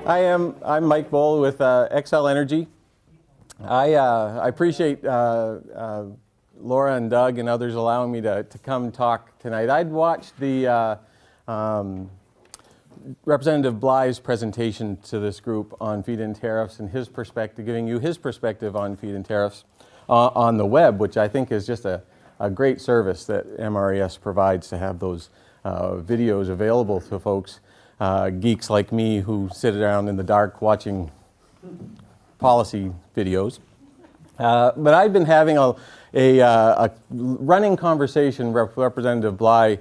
I'm Mike Bohl with Xcel Energy. I appreciate Laura and Doug and others allowing me to come talk tonight. I'd watched the Representative Bly's presentation to this group on feed-in tariffs and his perspective, giving you his perspective on feed-in tariffs on the web, which I think is just a great service that MRES provides to have those videos available to folks, geeks like me who sit around in the dark watching policy videos. But I've been having a running conversation with Representative Bly.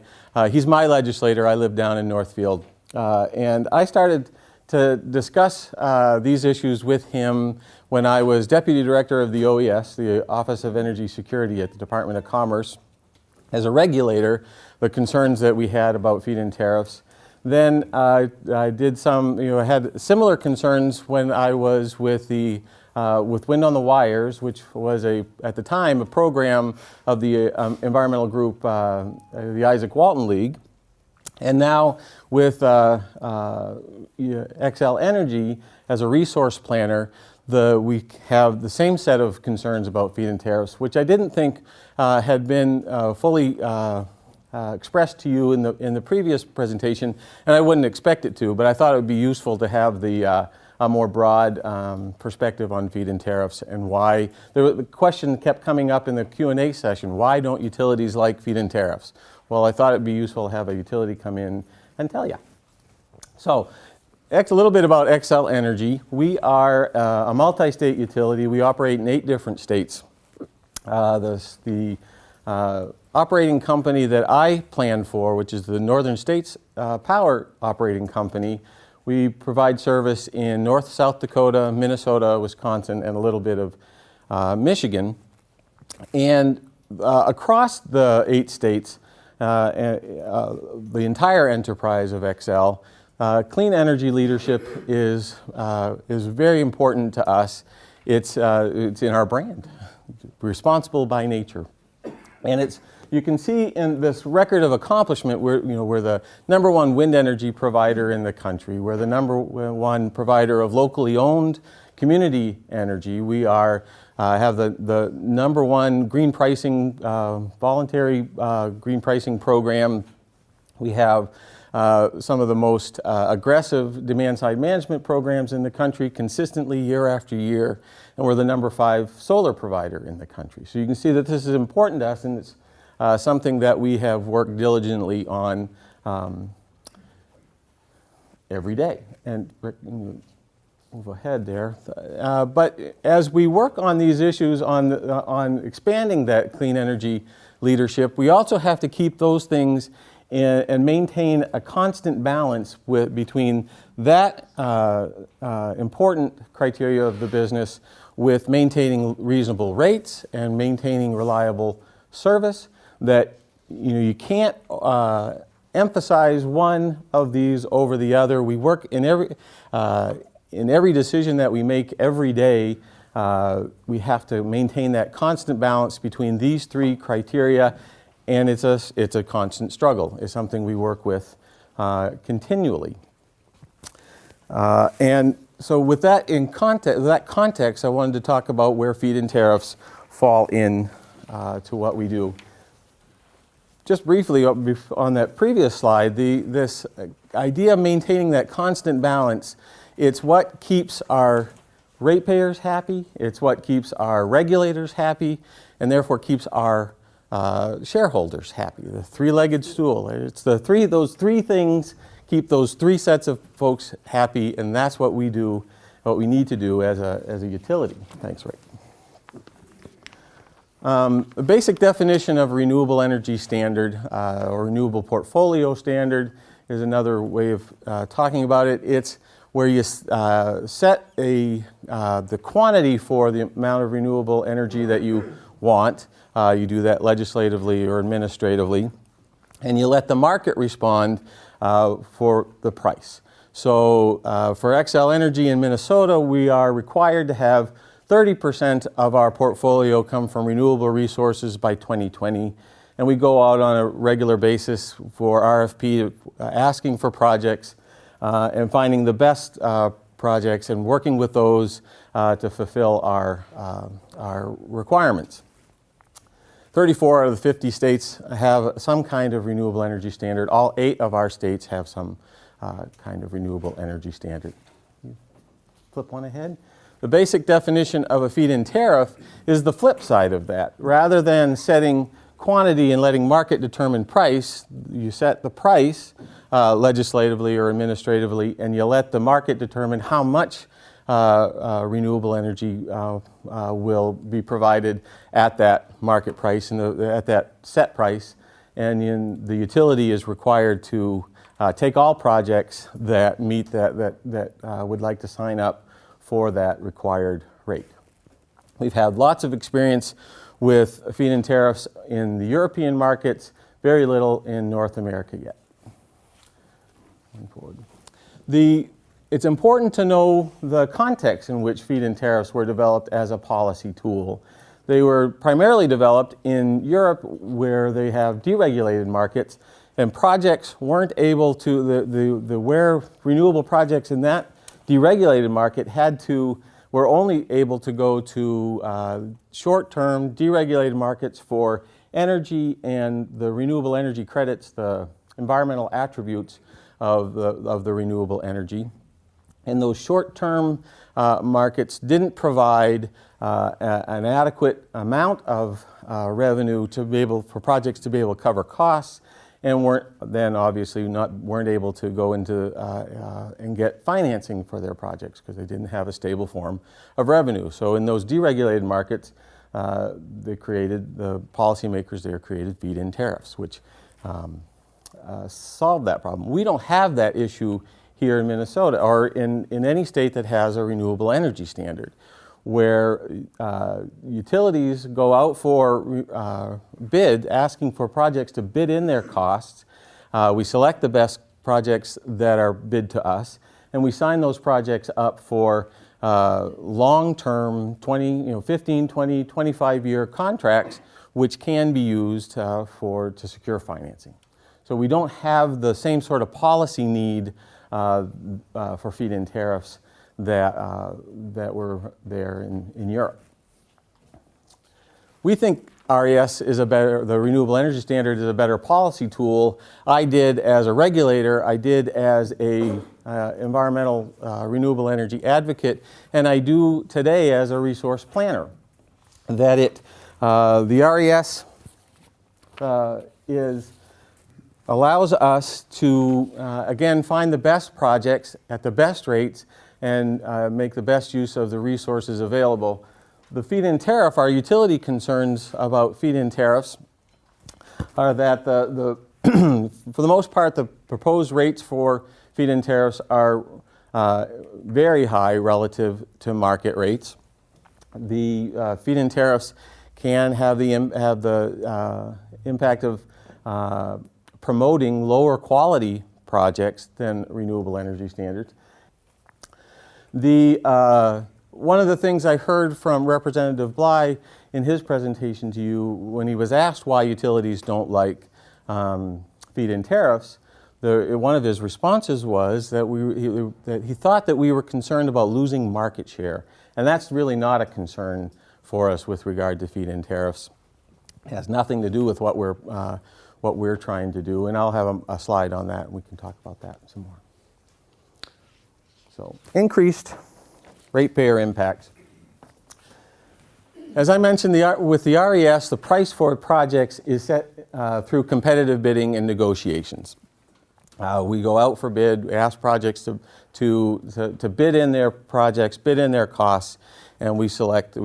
He's my legislator. I live down in Northfield. And I started to discuss these issues with him when I was Deputy Director of the OES, the Office of Energy Security at the Department of Commerce, as a regulator, the concerns that we had about feed-in tariffs. Then I did some, I had similar concerns when I was with the with Wind on the Wires, which was at the time a program of the environmental group, the Isaac Walton League. And now with Xcel Energy as a resource planner, we have the same set of concerns about feed-in tariffs, which I didn't think had been fully expressed to you in the previous presentation, and I wouldn't expect it to, but I thought it would be useful to have a more broad perspective on feed-in tariffs and why. The question kept coming up in the Q&A session, why don't utilities like feed-in tariffs? Well, I thought it'd be useful to have a utility come in and tell you. So, a little bit about Xcel Energy. We are a multi-state utility. We operate in 8 different states. The operating company that I plan for, which is the Northern States Power Operating Company, we provide service in North, South Dakota, Minnesota, Wisconsin, and a little bit of Michigan. And across the 8 states, the entire enterprise of Xcel, clean energy leadership is very important to us. It's in our brand, responsible by nature, and you can see in this record of accomplishment, we're the #1 wind energy provider in the country. We're the #1 provider of locally owned community energy. We have the #1 green pricing, voluntary green pricing program. We have some of the most aggressive demand-side management programs in the country consistently year after year, and we're the #5 solar provider in the country. So you can see that this is important to us, and it's something that we have worked diligently on every day. And move ahead there. But as we work on these issues on expanding that clean energy leadership, we also have to keep those things and maintain a constant balance between that important criteria of the business with maintaining reasonable rates and maintaining reliable service. That you can't emphasize one of these over the other. We work in every decision that we make every day. We have to maintain that constant balance between these 3 criteria, and it's a constant struggle. It's something we work with continually. And so, with that context, I wanted to talk about where feed-in tariffs fall in to what we do. Just briefly on that previous slide, this idea of maintaining that constant balance, it's what keeps our ratepayers happy, it's what keeps our regulators happy, and therefore keeps our shareholders happy. The 3-legged stool. It's those three things keep those 3 sets of folks happy, and that's what we do, what we need to do as a utility. Thanks, Rick. The basic definition of renewable energy standard or renewable portfolio standard is another way of talking about it. It's where you set the quantity for the amount of renewable energy that you want. You do that legislatively or administratively, and you let the market respond for the price. So for Xcel Energy in Minnesota, we are required to have 30% of our portfolio come from renewable resources by 2020, and we go out on a regular basis for RFP, asking for projects and finding the best projects and working with those to fulfill our requirements. 34 out of the 50 states have some kind of renewable energy standard. All 8 of our states have some kind of renewable energy standard. Flip one ahead. The basic definition of a feed-in tariff is the flip side of that. Rather than setting quantity and letting market determine price, you set the price legislatively or administratively, and you let the market determine how much renewable energy will be provided at that market price and at that set price. And the utility is required to take all projects that meet that would like to sign up for that required rate. We've had lots of experience with feed-in tariffs in the European markets, very little in North America yet. Going forward. It's important to know the context in which feed-in tariffs were developed as a policy tool. They were primarily developed in Europe, where they have deregulated markets, and projects weren't able to, where renewable projects in that deregulated market were only able to go to short-term deregulated markets for energy and the renewable energy credits, the environmental attributes of the renewable energy. And those short-term markets didn't provide an adequate amount of revenue for projects to be able to cover costs, and weren't able to go into and get financing for their projects because they didn't have a stable form of revenue. So in those deregulated markets, the policymakers there created feed-in tariffs, which solved that problem. We don't have that issue here in Minnesota or in any state that has a renewable energy standard, where utilities go out for bid, asking for projects to bid in their costs. We select the best projects that are bid to us, and we sign those projects up for long-term 15, 20, 25-year contracts, which can be used to secure financing. So we don't have the same sort of policy need for feed-in tariffs that were there in Europe. We think RES the Renewable Energy Standard is a better policy tool. I did as a regulator, I did as a environmental renewable energy advocate, and I do today as a resource planner. That the RES allows us to, again, find the best projects at the best rates and make the best use of the resources available. The feed-in tariff, our utility concerns about feed-in tariffs are that for the most part, the proposed rates for feed-in tariffs are very high relative to market rates. The feed-in tariffs can have the impact of promoting lower quality projects than renewable energy standards. One of the things I heard from Representative Bly in his presentation to you when he was asked why utilities don't like feed-in tariffs, one of his responses was that he thought that we were concerned about losing market share. And that's really not a concern for us with regard to feed-in tariffs. It has nothing to do with what we're trying to do, and I'll have a slide on that, and we can talk about that some more. So, increased ratepayer impact. As I mentioned, with the RES, the price for projects is set through competitive bidding and negotiations. We go out for bid, we ask projects to bid in their projects, bid in their costs, and we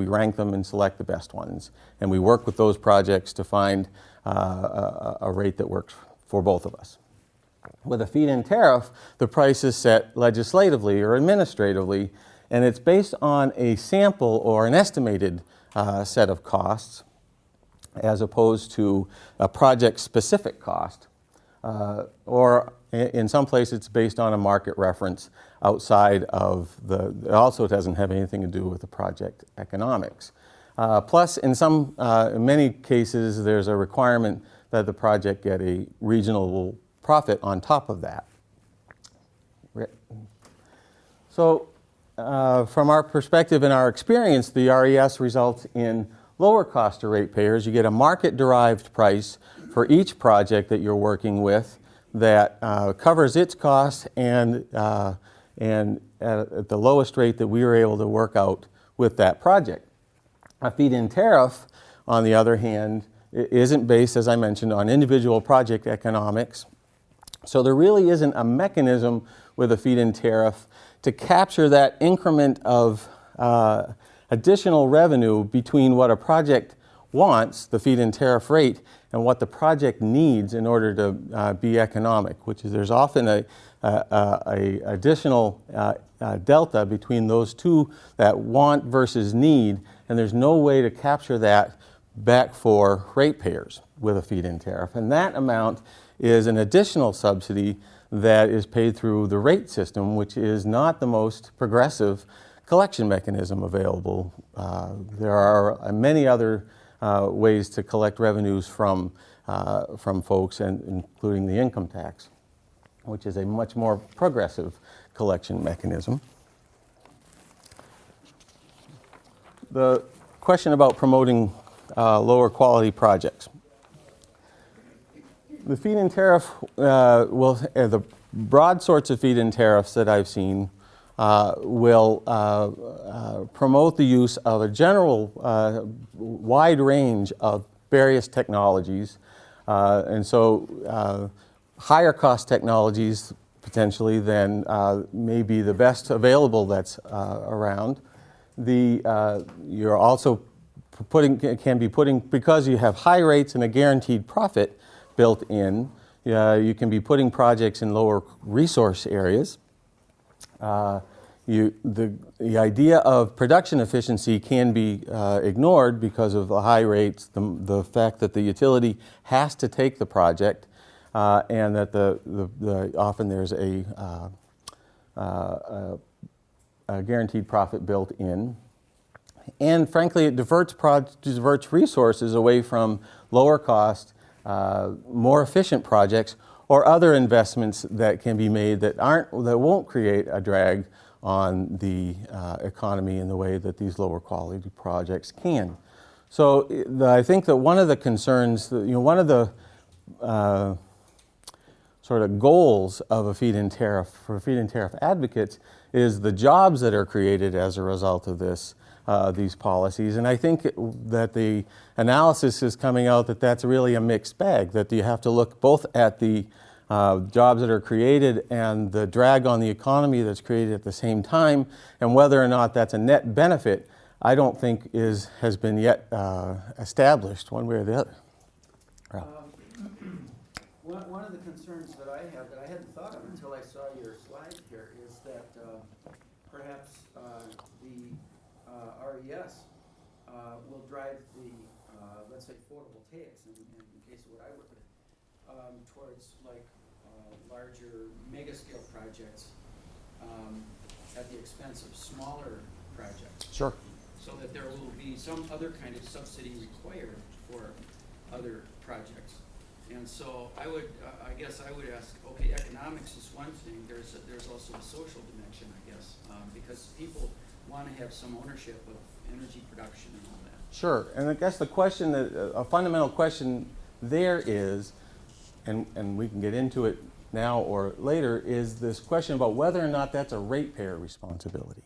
rank them and select the best ones. And we work with those projects to find a rate that works for both of us. With a feed-in tariff, the price is set legislatively or administratively, and it's based on a sample or an estimated set of costs as opposed to a project-specific cost. Or in some places, it's based on a market reference outside of it also doesn't have anything to do with the project economics. Plus, in many cases, there's a requirement that the project get a regional profit on top of that. So from our perspective and our experience, the RES results in lower cost to ratepayers. You get a market-derived price for each project that you're working with that covers its costs and at the lowest rate that we were able to work out with that project. A feed-in tariff, on the other hand, isn't based, as I mentioned, on individual project economics. So there really isn't a mechanism with a feed-in tariff to capture that increment of additional revenue between what a project wants, the feed-in tariff rate, and what the project needs in order to be economic, which is there's often a additional delta between those two, that want versus need, and there's no way to capture that back for ratepayers with a feed-in tariff. And that amount is an additional subsidy that is paid through the rate system, which is not the most progressive collection mechanism available. There are many other ways to collect revenues from folks, and including the income tax, which is a much more progressive collection mechanism. The question about promoting lower quality projects. The feed-in tariff the broad sorts of feed-in tariffs that I've seen will promote the use of a general wide range of various technologies, and so higher cost technologies potentially than may be the best available that's around. You're also because you have high rates and a guaranteed profit built in, you can be putting projects in lower resource areas. The idea of production efficiency can be ignored because of the high rates, the fact that the utility has to take the project, and that often there's a guaranteed profit built in. And frankly, it diverts resources away from lower cost, more efficient projects, or other investments that can be made that won't create a drag on the economy in the way that these lower quality projects can. So I think that one of the concerns, one of the sort of goals of a feed-in tariff for feed-in tariff advocates is the jobs that are created as a result of these policies. And I think that the analysis is coming out that that's really a mixed bag, that you have to look both at the jobs that are created and the drag on the economy that's created at the same time, and whether or not that's a net benefit, I don't think has been yet established one way or the other. One of the concerns that I have that I hadn't thought of until I saw your slide here is that perhaps the RES will drive the, let's say, photovoltaics, in case of what I work with, towards like larger mega-scale projects at the expense of smaller projects. Sure. So that there will be some other kind of subsidy required for other projects. And so I guess I would ask, okay, economics is one thing. There's also a social dimension, I guess, because people want to have some ownership of energy production and all that. Sure, and I guess the question, a fundamental question there is, and we can get into it now or later, is this question about whether or not that's a ratepayer responsibility.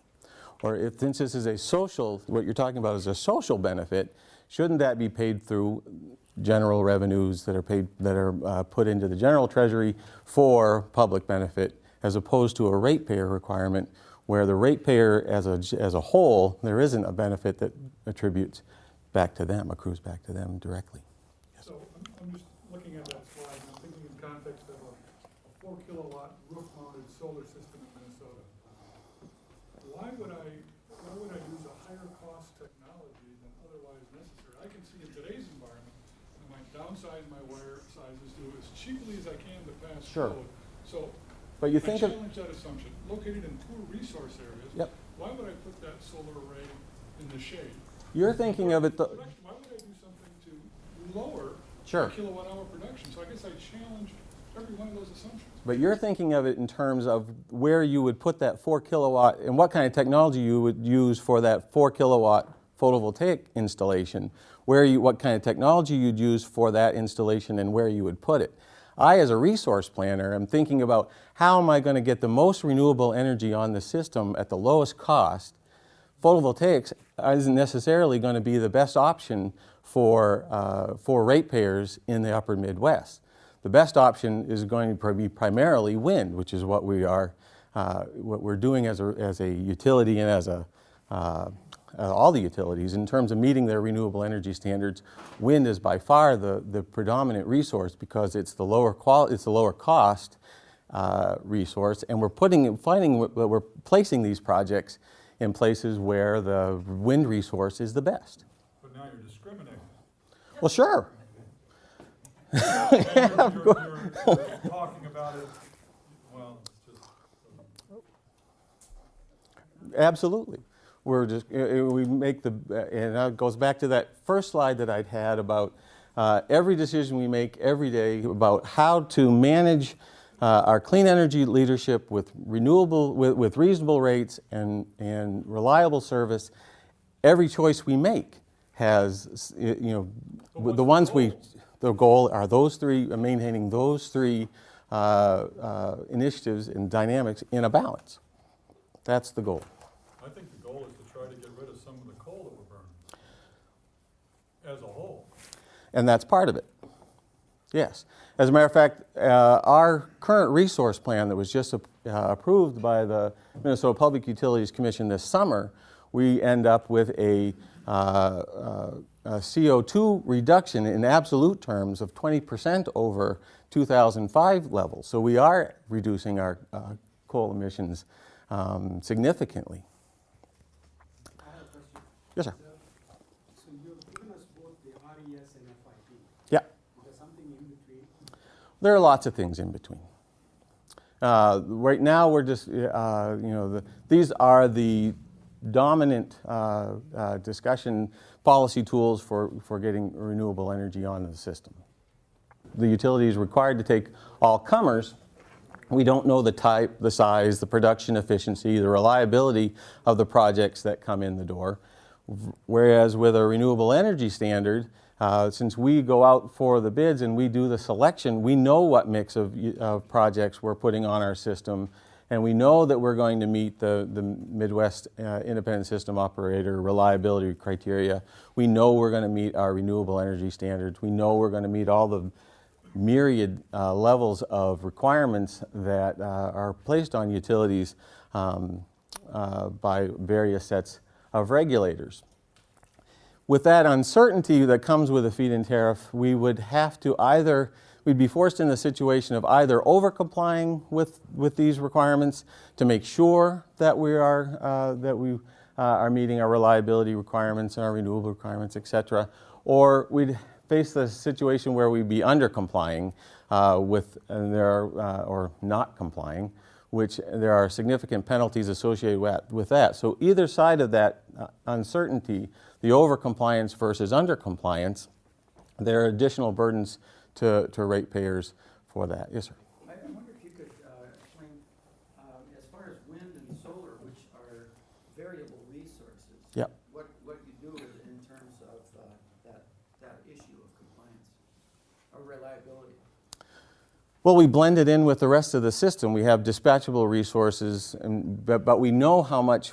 Or if, since this is a social, what you're talking about is a social benefit, shouldn't that be paid through general revenues that are put into the general treasury for public benefit, as opposed to a ratepayer requirement, where the ratepayer as a whole, there isn't a benefit that accrues back to them directly. Yes. So I'm just looking at that slide, and I'm thinking in context of a 4 kilowatt roof-mounted solar system in Minnesota. Why would I use a higher cost technology than otherwise necessary? I can see in today's environment, I might downsize my wire sizes to as cheaply as I can to pass load. So but you I challenge that assumption. Located in poor resource areas, yep. Why would I put that solar array in the shade? You're thinking of it. Why would I do something to lower kilowatt hour production? So I guess I challenge every one of those assumptions. But you're thinking of it in terms of where you would put that 4 kilowatt and what kind of technology you would use for that 4 kilowatt photovoltaic installation, what kind of technology you'd use for that installation and where you would put it. I, as a resource planner, am thinking about how am I going to get the most renewable energy on the system at the lowest cost. Photovoltaics isn't necessarily going to be the best option for ratepayers in the upper Midwest. The best option is going to be primarily wind, which is what we're doing as a utility and as all the utilities in terms of meeting their renewable energy standards. Wind is by far the predominant resource because it's the lower cost resource, and we're placing these projects in places where the wind resource is the best. But now you're discriminating. Well, sure. You're talking about it, well, it's just. Absolutely. We make and that goes back to that first slide that I'd had about every decision we make every day about how to manage our clean energy leadership with reasonable rates and reliable service. Every choice we make has, the goal are those three, maintaining those three initiatives and dynamics in a balance. That's the goal. I think the goal is to try to get rid of some of the coal that we're burning as a whole. And that's part of it. Yes. As a matter of fact, our current resource plan that was just approved by the Minnesota Public Utilities Commission this summer, we end up with a CO2 reduction in absolute terms of 20% over 2005 levels. So we are reducing our coal emissions significantly. I have a question. Yes, sir. So you've given us both the RES and FIP. Yeah. Is there something in between? There are lots of things in between. Right now, we're just, these are the dominant discussion policy tools for getting renewable energy onto the system. The utility is required to take all comers. We don't know the type, the size, the production efficiency, the reliability of the projects that come in the door. Whereas with a renewable energy standard, since we go out for the bids and we do the selection, we know what mix of projects we're putting on our system, and we know that we're going to meet the Midwest Independent System Operator reliability criteria. We know we're going to meet our renewable energy standards. We know we're going to meet all the myriad levels of requirements that are placed on utilities by various sets of regulators. With that uncertainty that comes with a feed-in tariff, we would have to we'd be forced in the situation of either over-complying with these requirements to make sure that we are meeting our reliability requirements and our renewable requirements, et cetera, or we'd face the situation where we'd be under-complying or not complying, which there are significant penalties associated with that. So either side of that uncertainty, the over-compliance versus under-compliance, there are additional burdens to ratepayers for that. Yes, sir. I wonder if you could explain, as far as wind and solar, which are variable resources, Yep. what you do in terms of that issue of compliance or reliability. Well, we blend it in with the rest of the system. We have dispatchable resources, but we know how much,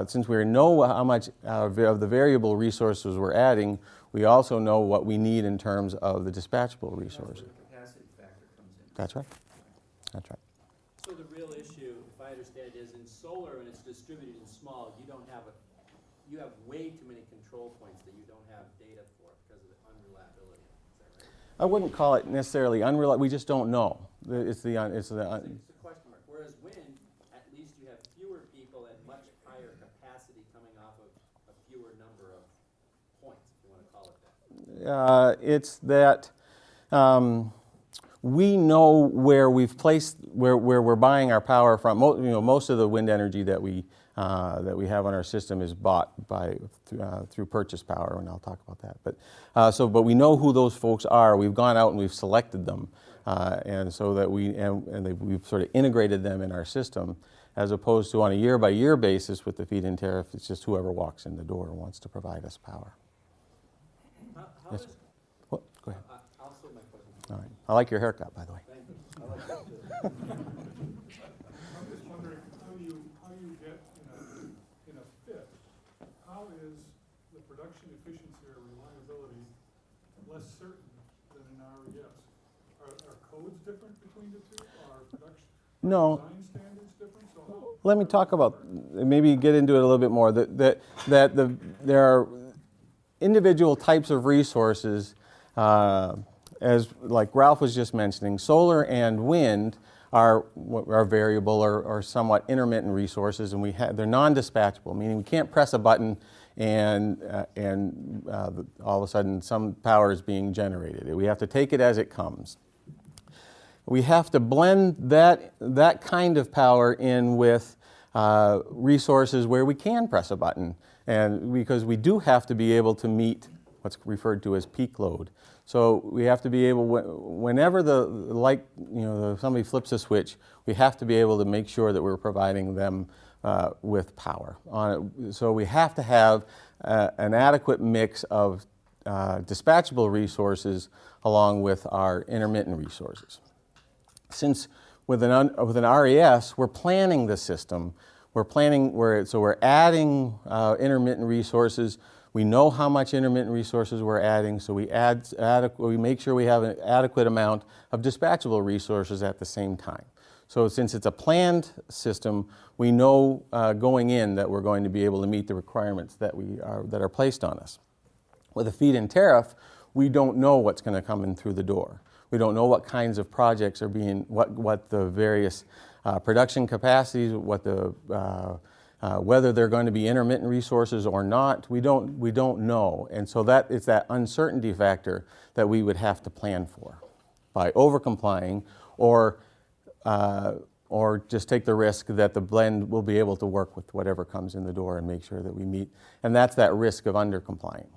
since we know how much of the variable resources we're adding, we also know what we need in terms of the dispatchable resources. That's where the capacity factor comes in. That's right. That's right. So the real issue, if I understand it, is in solar and it's distributed in small, you have way too many control points that you don't have data for because of the unreliability. Is that right? I wouldn't call it necessarily unreliable. We just don't know. It's the It's a question mark. Whereas wind, at least you have fewer people and much higher capacity coming off of a fewer number of points, if you want to call it that. it's that we know where we've placed where we're buying our power from. Most of the wind energy that we have on our system is bought through purchase power, and I'll talk about that. But we know who those folks are. We've gone out and we've selected them and so that we've sort of integrated them in our system, as opposed to on a year-by-year basis with the feed-in tariff. It's just whoever walks in the door and wants to provide us power. How Yes, is, sir. Well, go ahead. I'll say my question. All right. I like your haircut, by the way. Thank you. I like that too. I'm just wondering how you get in a fit, how is the production efficiency or reliability less certain than an RES? Are codes different between the two? Are production No. design standards different? So Let me talk about, maybe get into it a little bit more, there are individual types of resources, as like Ralph was just mentioning. Solar and wind are variable or somewhat intermittent resources, and they're non-dispatchable, meaning we can't press a button and all of a sudden some power is being generated. We have to take it as it comes. We have to blend that kind of power in with resources where we can press a button, and because we do have to be able to meet what's referred to as peak load. So we have to be able, whenever somebody flips a switch, we have to be able to make sure that we're providing them with power. So we have to have an adequate mix of dispatchable resources along with our intermittent resources. Since with an RES, we're planning the system. So we're adding intermittent resources. We know how much intermittent resources we're adding, so we make sure we have an adequate amount of dispatchable resources at the same time. So since it's a planned system, we know going in that we're going to be able to meet the requirements that are placed on us. With a feed-in tariff, we don't know what's going to come in through the door. We don't know what kinds of projects are what the various production capacities, whether they're going to be intermittent resources or not. We don't know, and so it's that uncertainty factor that we would have to plan for by over-complying or just take the risk that the blend will be able to work with whatever comes in the door and make sure that we meet, and that's that risk of under-complying.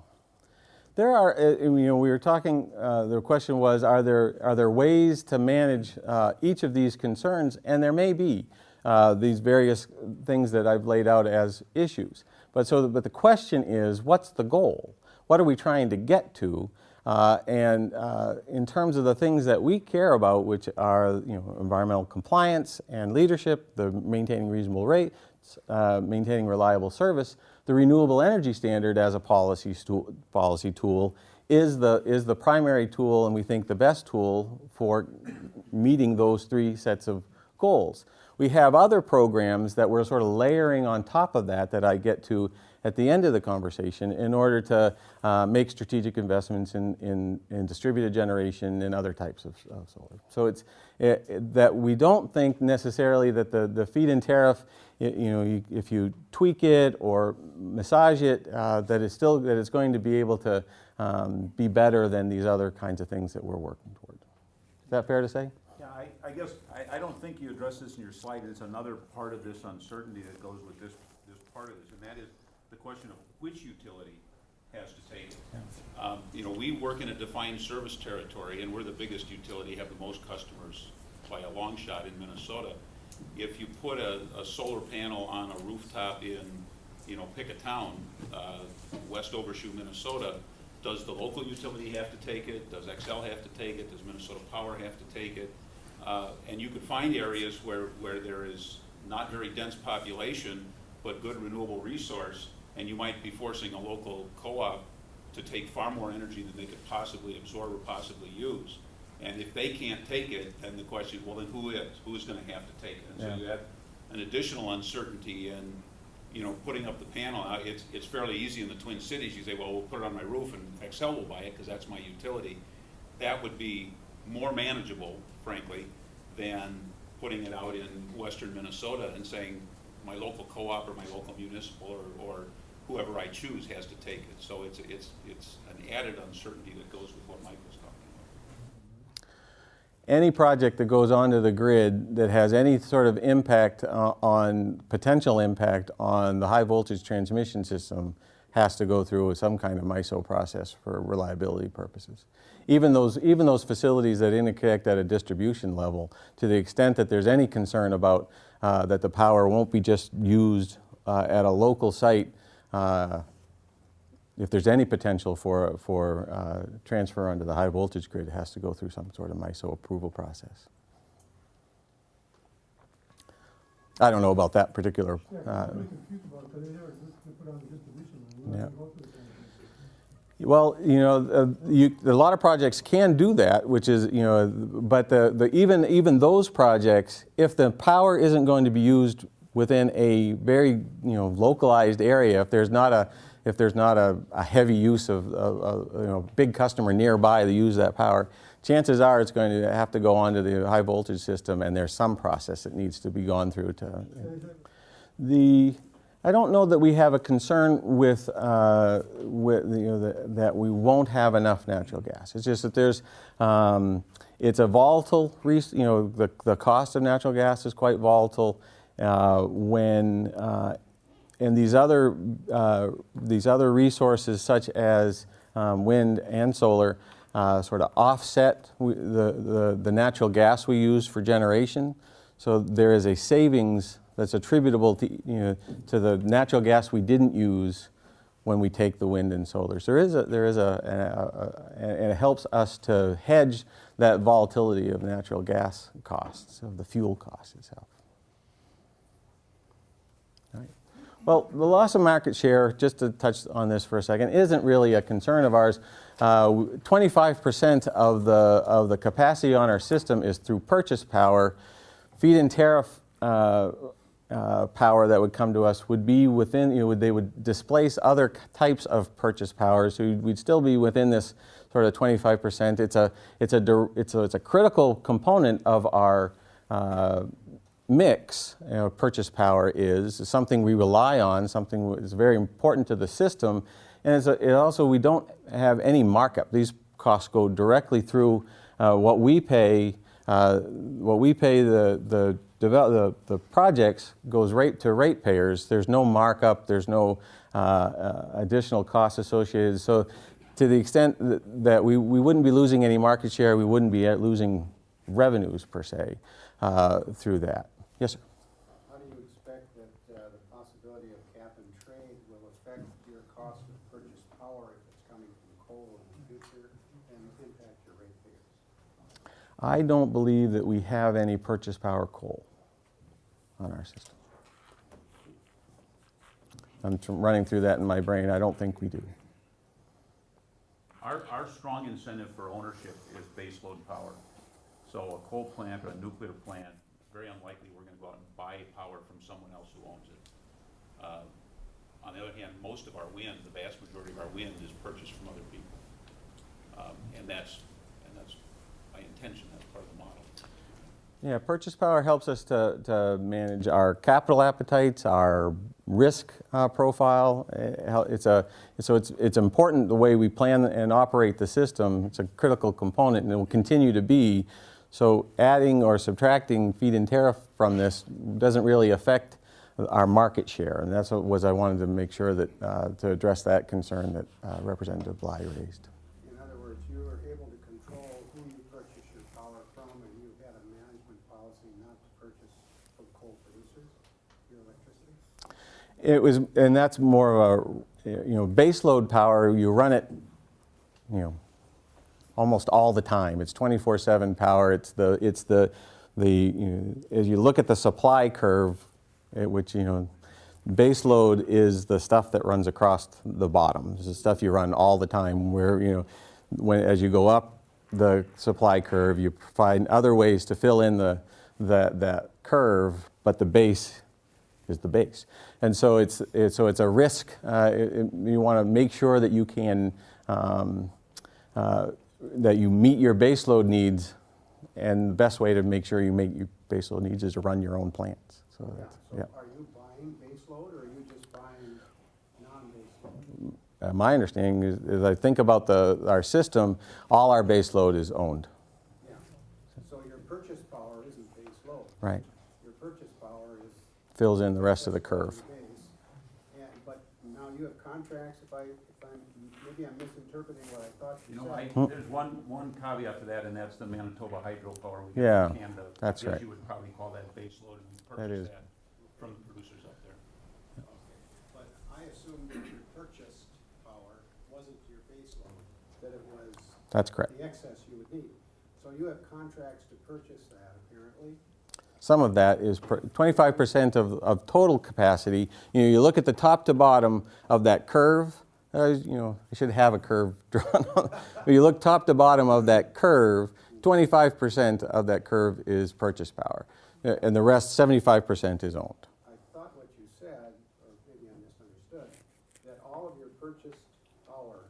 There are, we were talking, the question was, are there ways to manage each of these concerns? And there may be these various things that I've laid out as issues. But the question is, what's the goal? What are we trying to get to? And in terms of the things that we care about, which are environmental compliance and leadership, the maintaining reasonable rates, maintaining reliable service, the renewable energy standard as a policy tool is the primary tool, and we think the best tool for meeting those three sets of goals. We have other programs that we're sort of layering on top of that I get to at the end of the conversation in order to make strategic investments in distributed generation and other types of solar. So it's that we don't think necessarily that the feed-in tariff, if you tweak it or massage it, that it's going to be able to be better than these other kinds of things that we're working toward. Is that fair to say? Yeah, I guess I don't think you addressed this in your slide. It's another part of this uncertainty that goes with this part of this, and that is the question of which utility has to take it. We work in a defined service territory, and we're the biggest utility, have the most customers by a long shot in Minnesota. If you put a solar panel on a rooftop in, pick a town, West Overshoe, Minnesota, does the local utility have to take it? Does Xcel have to take it? Does Minnesota Power have to take it? And you could find areas where there is not very dense population, but good renewable resource, and you might be forcing a local co-op to take far more energy than they could possibly absorb or possibly use. And if they can't take it, then the question is, well, then who is? Who's going to have to take it? And so you have an additional uncertainty in, putting up the panel. Now, it's fairly easy in the Twin Cities. You say, well, we'll put it on my roof and Xcel will buy it because that's my utility. That would be more manageable, frankly, than putting it out in western Minnesota and saying my local co-op or my local municipal or whoever I choose has to take it. So it's an added uncertainty that goes with what Mike was talking about. Any project that goes onto the grid that has any sort of impact potential impact on the high voltage transmission system has to go through some kind of MISO process for reliability purposes. Even those facilities that interconnect at a distribution level, to the extent that there's any concern about that the power won't be just used at a local site, if there's any potential for transfer onto the high voltage grid, it has to go through some sort of MISO approval process. I don't know about that particular. Yeah, I'm really confused about it, because they never put on the distribution line. We Yeah. don't go through the transmission system. Well, you know, a lot of projects can do that, which is, you know, but even those projects, if the power isn't going to be used within a very, you know, localized area, if there's not a heavy use of you know, big customer nearby to use that power, chances are it's going to have to go onto the high voltage system, and there's some process that needs to be gone through to. I don't know that we have a concern with you know, that we won't have enough natural gas. It's just that there's, it's a volatile, you know, the cost of natural gas is quite volatile. And these other resources, such as wind and solar, sort of offset the natural gas we use for generation. So there is a savings that's attributable to, you know, to the natural gas we didn't use when we take the wind and solar. So and it helps us to hedge that volatility of natural gas costs, of the fuel cost itself. All right. Well, the loss of market share, just to touch on this for a second, isn't really a concern of ours. 25% of the capacity on our system is through purchase power. Feed-in tariff power that would come to us would be within, you know, they would displace other types of purchase power, so we'd still be within this sort of 25%. It's a critical component of our mix. You know, purchase power is something we rely on, something that is very important to the system, and we don't have any markup. These costs go directly through what we pay. The projects goes right to ratepayers. There's no markup. There's no additional costs associated. So, to the extent that we wouldn't be losing any market share, we wouldn't be losing revenues per se through that. Yes, sir. How do you expect that the possibility of cap and trade will affect your cost of purchase power if it's coming from coal in the future and impact your ratepayers? I don't believe that we have any purchase power coal on our system. I'm running through that in my brain. I don't think we do. Our strong incentive for ownership is baseload power. So a coal plant or a nuclear plant, very unlikely we're going to go out and buy power from someone else who owns it. On the other hand, most of our wind, the vast majority of our wind, is purchased from other people, and that's by intention. That's part of the model. Yeah, purchase power helps us to manage our capital appetites, our risk profile. It's important the way we plan and operate the system. It's a critical component, and it will continue to be. So adding or subtracting feed-in tariff from this doesn't really affect our market share, and that's what I wanted to make sure that to address that concern that Representative Bly raised. In other words, you are able to control who you purchase your power from, and you had a management policy not to purchase from coal producers, your electricity? It was, and that's more of a, you know, baseload power. You run it, you know, almost all the time. It's 24/7 power. It's the you know, as you look at the supply curve, which, you know, base load is the stuff that runs across the bottom. It's the stuff you run all the time, where, you know, as you go up the supply curve, you find other ways to fill in that curve, but the base is the base. And so it's a risk. You want to make sure that you can that you meet your base load needs, and the best way to make sure you meet your base load needs is to run your own plants. So yeah. Are you buying base load, or are you just buying non-base load? My understanding is, as I think about our system, all our base load is owned. Yeah. So your purchase power isn't base load. Right. Your purchase power is Fills in the rest of the curve. base. But Now, you have contracts, maybe I'm misinterpreting what I thought You you know, said. there's one caveat to that, and that's the Manitoba hydropower. We get Yeah, from Canada. that's I guess right. you would probably call that base load, and we That is. purchase that from the producers up there. But I assumed that your purchased power wasn't your base load, that it was That's correct. the excess you would need. So you have contracts to purchase that, apparently. Some of that is 25% of total capacity. You know, you look at the top to bottom of that curve. You know, I should have a curve drawn on. But you look top to bottom of that curve, 25% of that curve is purchase power, and the rest, 75%, is owned. I thought what you said, or maybe I misunderstood, that all of your purchased power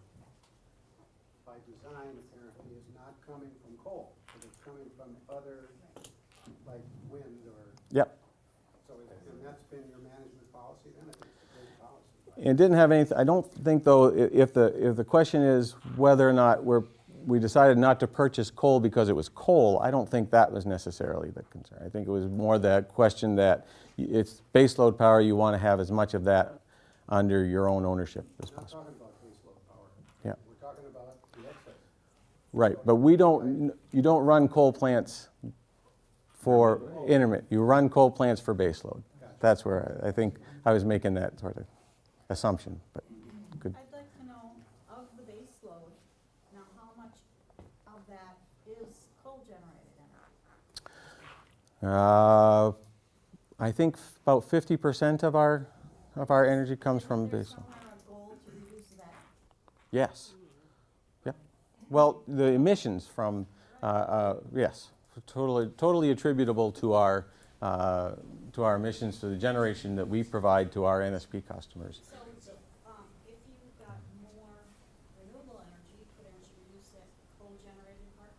by design apparently is not coming from coal. It is coming from other, like wind or, Yep. so, and that's been your management policy then? I think it's a great policy. It didn't have anything. I don't think, though, if the question is whether or not we decided not to purchase coal because it was coal, I don't think that was necessarily the concern. I think it was more that question that it's baseload power. You want to have as much of that under your own ownership as We're not possible. talking about base load power. Yeah. We're talking about the excess. Right, but you don't run coal plants for intermittent. You run coal plants for baseload. That's where I think I was making that sort of assumption, but good. I'd like to know, of the base load, now how much of that is coal generated in it? I think about 50% of our energy comes from Is there baseload. somewhere a goal to reduce that? Yes. Yep. Well, the emissions from yes, totally attributable to our emissions, to the generation that we provide to our NSP customers. So, if you got more renewable energy, couldn't you reduce that coal generated part?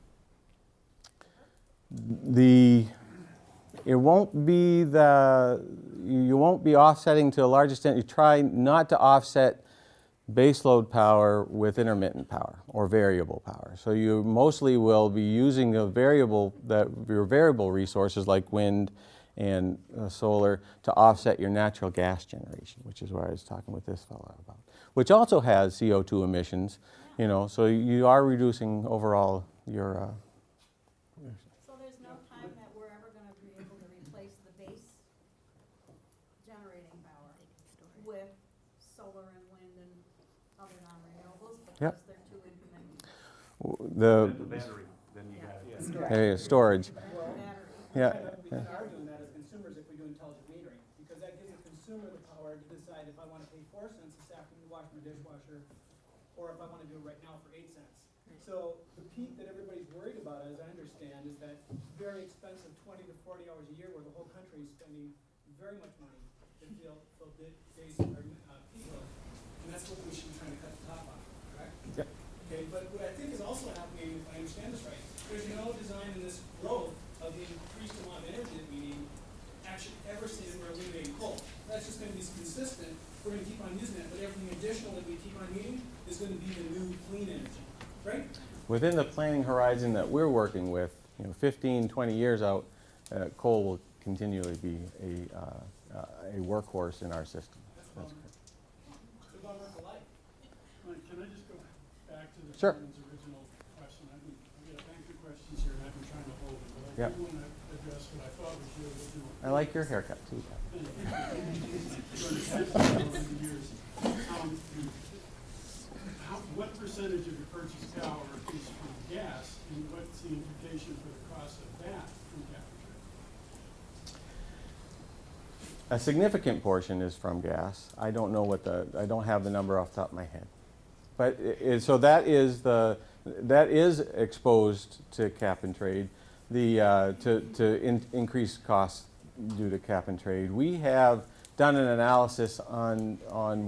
It won't be you won't be offsetting to a large extent. You try not to offset baseload power with intermittent power or variable power. So you mostly will be using your variable resources like wind and solar to offset your natural gas generation, which is what I was talking with this fellow about, which also has CO2 emissions. You know, so you are reducing overall your. So there's no time that we're ever gonna be able to replace the base generating power with solar and wind and other non-renewables Yep. because they're too intermittent. The battery, then you got it. storage. Battery. Yeah. We can argue on that as consumers if we do intelligent metering, because that gives the consumer the power to decide if I wanna pay 4 cents this afternoon to wash my dishwasher, or if I wanna do it right now for 8 cents. So the peak that everybody's worried about, as I understand, is that very expensive 20 to 40 hours a year where the whole country is spending very much money to fill days or peak load. And that's what we should be trying to cut the top on, correct? Yep. Okay, but what I think is also happening, if I understand this right, there's no design in this growth of the increased amount of energy that we need actually ever saying we're eliminating coal. That's just gonna be consistent, we're gonna keep on using it, but everything additional that we keep on needing is gonna be the new clean energy, right? Within the planning horizon that we're working with, 15, 20 years out, coal will continually be a workhorse in our system. That's That's bummer. It's a bummer for life. Can I just go back to the Sure. chairman's original question? I've got a bank of questions here, and I've been trying to hold them, but Yeah. I do want to address what I thought was your original. I like your haircut too. What percentage of your purchase power is from gas, and what's the implication for the cost of that from cap and trade? A significant portion is from gas. I don't know I don't have the number off the top of my head. But so that is exposed to cap and trade, increase costs due to cap and trade. We have done an analysis on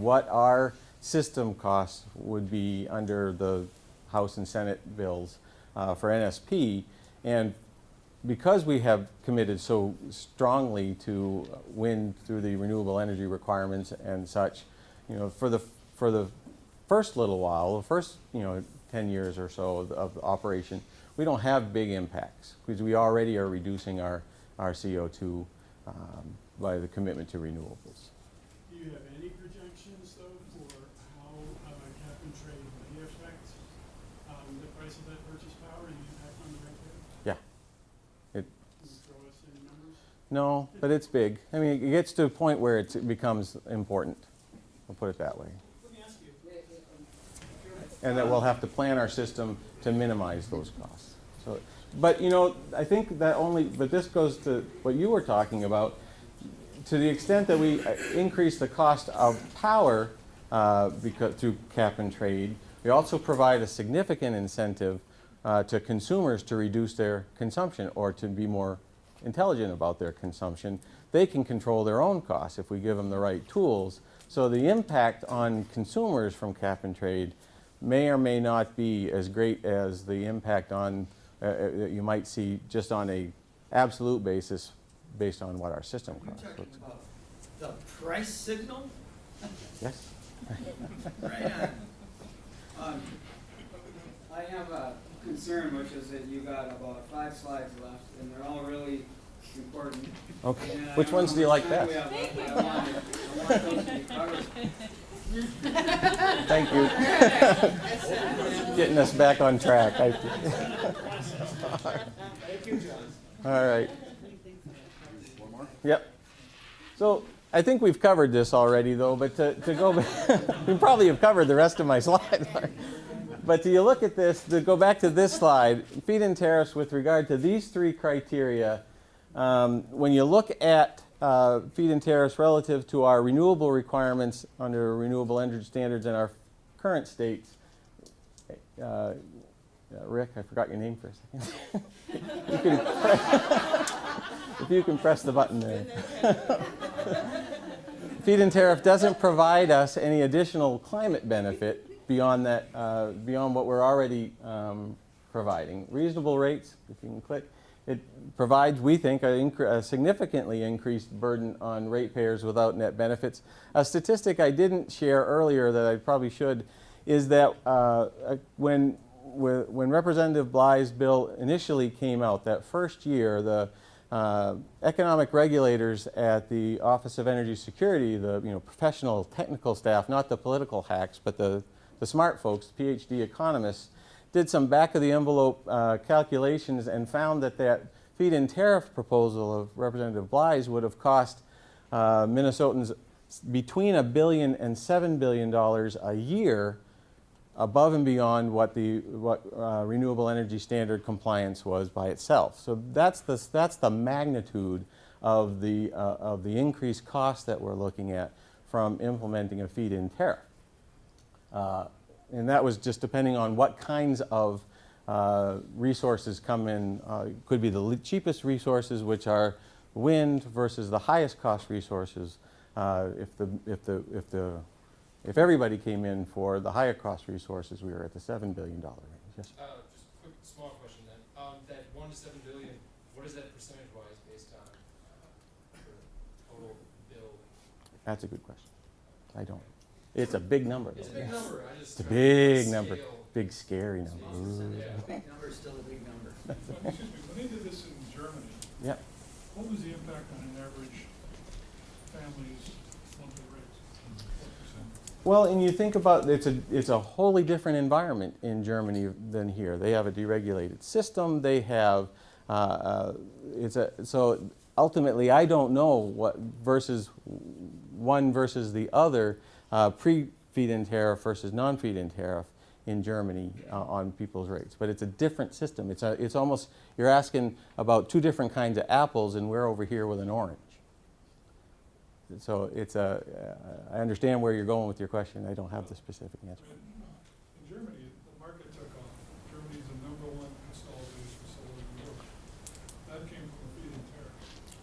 what our system costs would be under the House and Senate bills for NSP, and because we have committed so strongly to wind through the renewable energy requirements and such, for the first little while, the first 10 years or so of operation, we don't have big impacts because we already are reducing our CO2 by the commitment to renewables. Do you have any projections, though, and trade, any effect on the price of that purchase power and the impact on the ratepayer? Yeah. It, Can you throw us any numbers? no, but it's big. I mean, it gets to a point where it becomes important. We'll put it that way. Let me ask you, And that we'll have to plan our system to minimize those costs. So, but you know, I think that but this goes to what you were talking about. To the extent that we increase the cost of power through cap and trade, we also provide a significant incentive to consumers to reduce their consumption or to be more intelligent about their consumption. They can control their own costs if we give them the right tools. So the impact on consumers from cap and trade may or may not be as great as the impact on you might see just on a absolute basis based on what our system You're costs. talking about the price signal? Yes? Right on. I have a concern, which is that you got about 5 slides left, and they're all really important. Okay. And I Which don't ones know do you how like much time best? we have left, but I want those to be covered. Thank you. Getting us back on track. thank you, John. All right. One more? Yep. So I think we've covered this already, though, but to go back, we probably have covered the rest of my slide. But do you look at this, to go back to this slide, feed-in tariffs with regard to these 3 criteria, when you look at feed-in tariffs relative to our renewable requirements under renewable energy standards in our current states, Rick, I forgot your name for a second. If you can press the button there. Feed-in tariff doesn't provide us any additional climate benefit beyond that, beyond what we're already providing. Reasonable rates, if you can click, it provides, we think, a significantly increased burden on ratepayers without net benefits. A statistic I didn't share earlier that I probably should is that when Representative Bly's bill initially came out, that first year, the economic regulators at the Office of Energy Security, the professional technical staff, not the political hacks, but the smart folks, the PhD economists, did some back-of-the-envelope calculations and found that feed-in tariff proposal of Representative Bly's would have cost Minnesotans between $1 billion and $7 billion a year, above and beyond what renewable energy standard compliance was by itself. So that's the magnitude of the increased cost that we're looking at from implementing a feed-in tariff. And that was just depending on what kinds of resources come in. Could be the cheapest resources, which are wind, versus the highest cost resources. If everybody came in for the higher cost resources, we were at the $7 billion range. Yes? Just a quick, small question then. That 1 to 7 billion, what is that percentage-wise based on the total bill? That's a good question. I don't. It's a big number. It's a though. big number. I just It's a trying to get big the number. scale. Big scary number. Ooh. Yeah. Big number is still a big number. Excuse me, when they did this in Germany, Yeah. what was the impact on an average family's monthly rate? What %? Well, and you think about it's a wholly different environment in Germany than here. They have a deregulated system. They have so ultimately I don't know what one versus the other pre-feed-in tariff versus non-feed-in tariff in Germany on people's rates. But it's a different system. It's almost, you're asking about 2 different kinds of apples, and we're over here with an orange. So I understand where you're going with your question. I don't have the specific answer. In Germany, the market took off. Germany is the #1 installers for solar in Europe. That came from a feed-in tariff.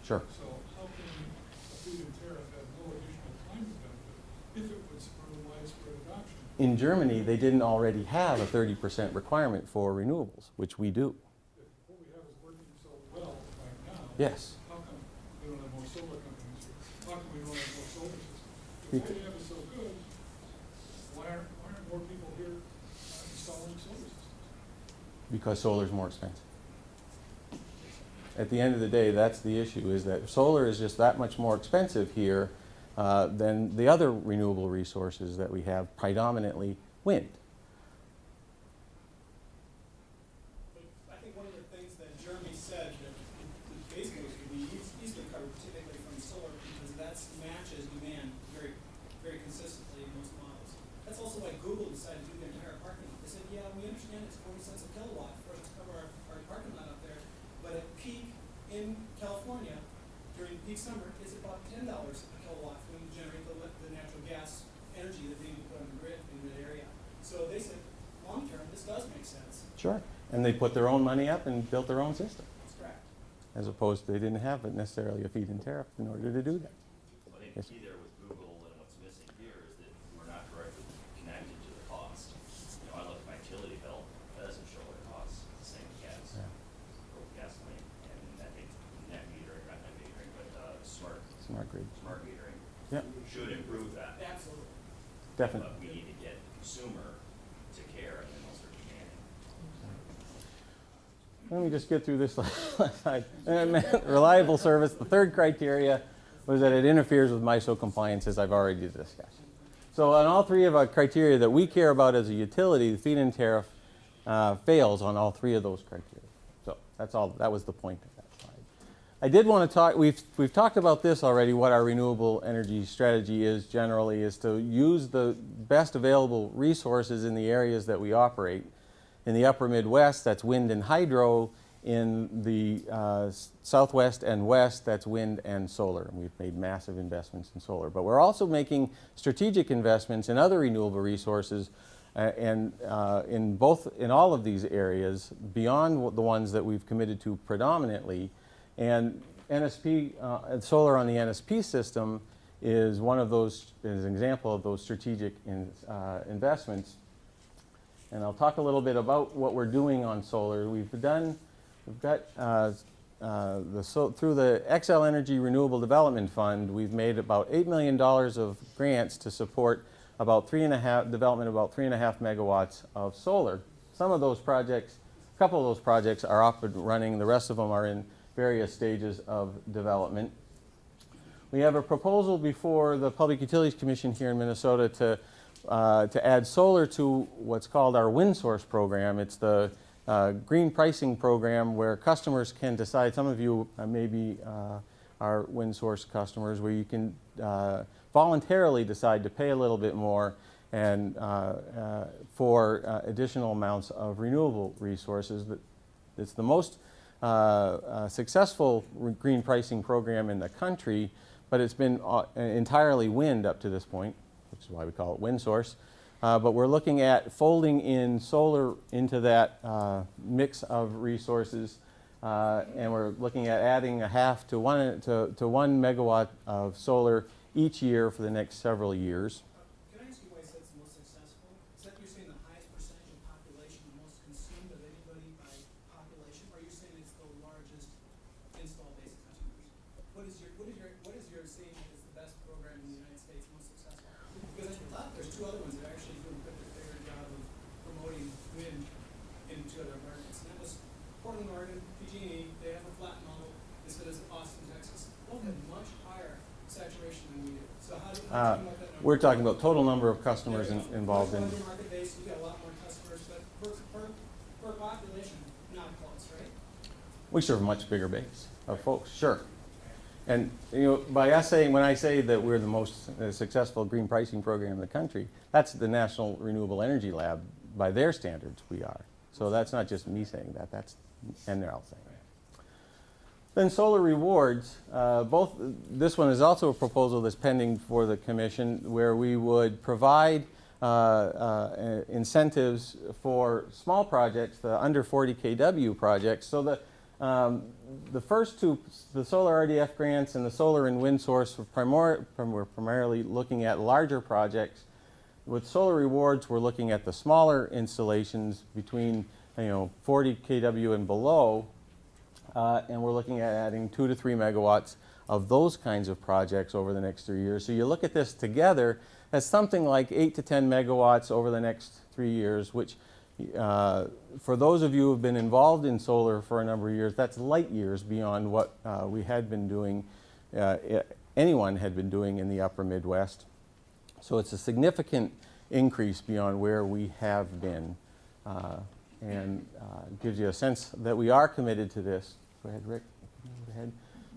Sure. So how can a feed-in tariff have no additional climate benefit if it would spur widespread adoption? In Germany, they didn't already have a 30% requirement for renewables, which we do. If what we have is working so well right now, Yes. how come we don't have more solar companies here? How come we don't have more solar systems? If Bec- what we have is so good, why aren't more people here installing solar systems? Because solar is more expensive. At the end of the day, that's the issue, is that solar is just that much more expensive here than the other renewable resources that we have, predominantly wind. But I think one of the things that Jeremy said, that the base case would be easily covered, typically from solar, because that matches demand very, very consistently in most models. That's also why Google decided to do the entire parking lot. They said, yeah, we understand it's 40 cents a kilowatt for us to cover our parking lot up there, but at peak in California, during peak summer, it's about $10 a kilowatt when you generate the natural gas energy that they need to put on the grid in that area. So they said, long term, this does make sense. Sure. And they put their own money up and built their own system, That's correct. as opposed to they didn't have necessarily a feed-in tariff in order to do that. I think Yes. the key there with Google and what's missing here is that we're not directly connected to the cost. You know, I look at my utility bill, that doesn't show what it costs, it's the same as gas, Yeah. or gasoline, and I think net metering, not net metering, but Smart grid. smart metering Yep, should improve that. Absolutely. definitely. But we need to get the consumer to care, and then they'll start demanding. Let me just get through this slide. Reliable service, the third criteria was that it interferes with MISO compliance, as I've already discussed. So on all three of our criteria that we care about as a utility, the feed-in tariff fails on all three of those criteria. So that's all, that was the point of that slide. I did want to talk, we've talked about this already, what our renewable energy strategy is generally, is to use the best available resources in the areas that we operate. In the upper Midwest, that's wind and hydro. In the Southwest and West, that's wind and solar. And we've made massive investments in solar. But we're also making strategic investments in other renewable resources and in all of these areas beyond the ones that we've committed to predominantly. And NSP, solar on the NSP system is one of those, is an example of those strategic investments. And I'll talk a little bit about what we're doing on solar. We've got through the Xcel Energy Renewable Development Fund, we've made about $8 million of grants to support about development of about 3.5 megawatts of solar. Some of those projects, a couple of those projects are up and running. The rest of them are in various stages of development. We have a proposal before the Public Utilities Commission here in Minnesota to add solar to what's called our wind source program. It's the green pricing program where customers can decide, some of you maybe are wind source customers, where you can voluntarily decide to pay a little bit more and for additional amounts of renewable resources. It's the most successful green pricing program in the country, but it's been entirely wind up to this point, which is why we call it wind source. But we're looking at folding in solar into that mix of resources, and we're looking at adding a half to 1 megawatt of solar each year for the next several years. Can I ask you why you said it's the most successful? Is that you're saying the highest percentage of population, the most consumed of anybody by population, or are you saying it's the largest install base of customers? What is your saying is the best program in the United States, most successful? Because I thought there's two other ones that are actually doing a bigger job of promoting wind into other markets. And that was Portland, Oregon, PG&E, they have a flat model. They said it's Austin, Texas. Both have much higher saturation than we do. So how do you come up with that number? We're talking about total number of customers involved in. Larger market base, you got a lot more customers, but per population, not close, right? We serve a much bigger base of folks, sure. And you know, by us saying, when I say that we're the most successful green pricing program in the country, that's the National Renewable Energy Lab. By their standards, we are. So that's not just me saying that, and they're all saying that. Then solar rewards, this one is also a proposal that's pending for the commission, where we would provide incentives for small projects, the under 40 kW projects, so that the first two, the solar RDF grants and the solar and wind source, we're primarily looking at larger projects. With solar rewards, we're looking at the smaller installations between 40 kW and below, and we're looking at adding 2 to 3 megawatts of those kinds of projects over the next 3 years. So you look at this together, that's something like 8 to 10 megawatts over the next 3 years, which for those of you who have been involved in solar for a number of years, that's light years beyond what we had been doing, anyone had been doing in the upper Midwest. So it's a significant increase beyond where we have been. And gives you a sense that we are committed to this. Go ahead, Rick. Go ahead.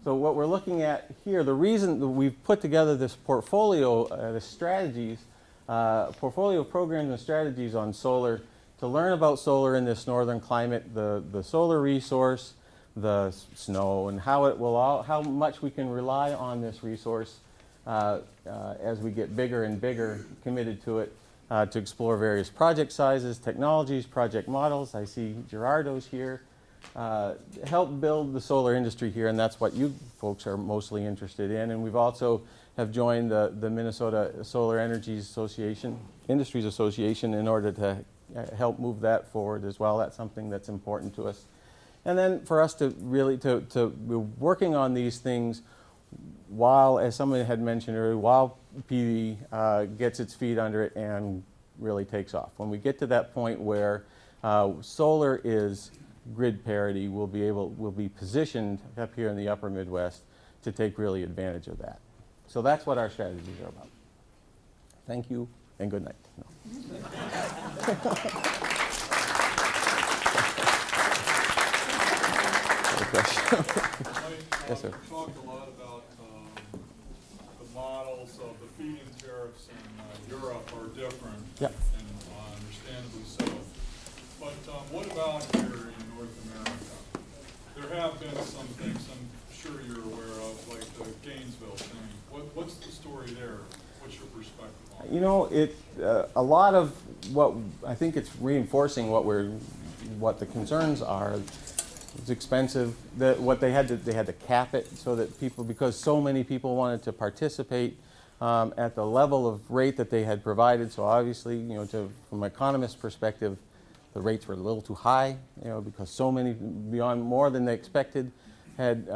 So what we're looking at here, the reason that we've put together this portfolio, the strategies, portfolio of programs and strategies on solar, to learn about solar in this northern climate, the solar resource, the snow, and how much we can rely on this resource as we get bigger and bigger, committed to it, to explore various project sizes, technologies, project models. I see Gerardo's here. Help build the solar industry here, and that's what you folks are mostly interested in. And we've also have joined the Minnesota Solar Energies Association, Industries Association, in order to help move that forward as well. That's something that's important to us. And then for us to really, to be working on these things while, as somebody had mentioned earlier, while PV gets its feet under it and really takes off. When we get to that point where solar is grid parity, we'll be positioned up here in the upper Midwest to take really advantage of that. So that's what our strategies are about. Thank you and good night. No. Yes, sir. We talked a lot about the models of the feed-in tariffs in Europe are different, Yep. and understandably so. But what about here in North America? There have been some things I'm sure you're aware of, like the Gainesville thing. What's the story there? What's your perspective on it? You know, a lot of what I think it's reinforcing what the concerns are. It's expensive. What they had to cap it so that people, because so many people wanted to participate at the level of rate that they had provided. So obviously, you know, from an economist's perspective, the rates were a little too high, you know, because so many, beyond more than they expected, had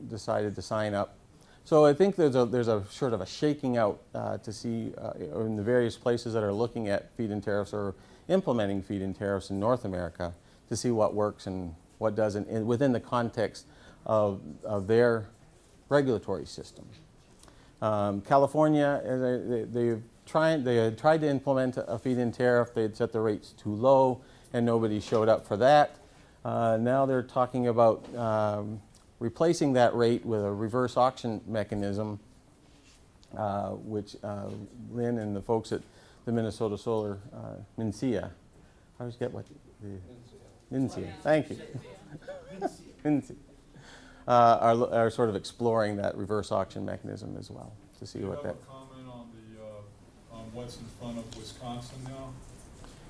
decided to sign up. So I think there's a sort of a shaking out to see in the various places that are looking at feed-in tariffs or implementing feed-in tariffs in North America to see what works and what doesn't within the context of their regulatory system. California, they had tried to implement a feed-in tariff. They had set the rates too low, and nobody showed up for that. Now they're talking about replacing that rate with a reverse auction mechanism, which Lynn and the folks at the Minnesota Solar, MNCEA, I always get what the MNCEA, thank you, MNCEA, are sort of exploring that reverse auction mechanism as well to see what that. Do you have a comment on what's in front of Wisconsin now?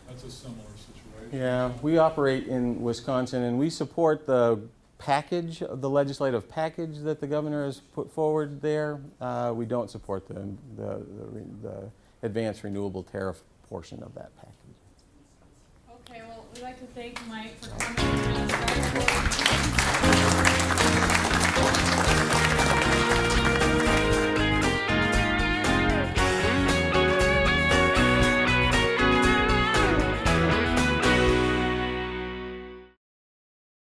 That's a similar situation. Yeah, we operate in Wisconsin, and we support the package, the legislative package that the governor has put forward there. We don't support the advanced renewable tariff portion of that package. Okay, well, we'd like to thank Mike for coming.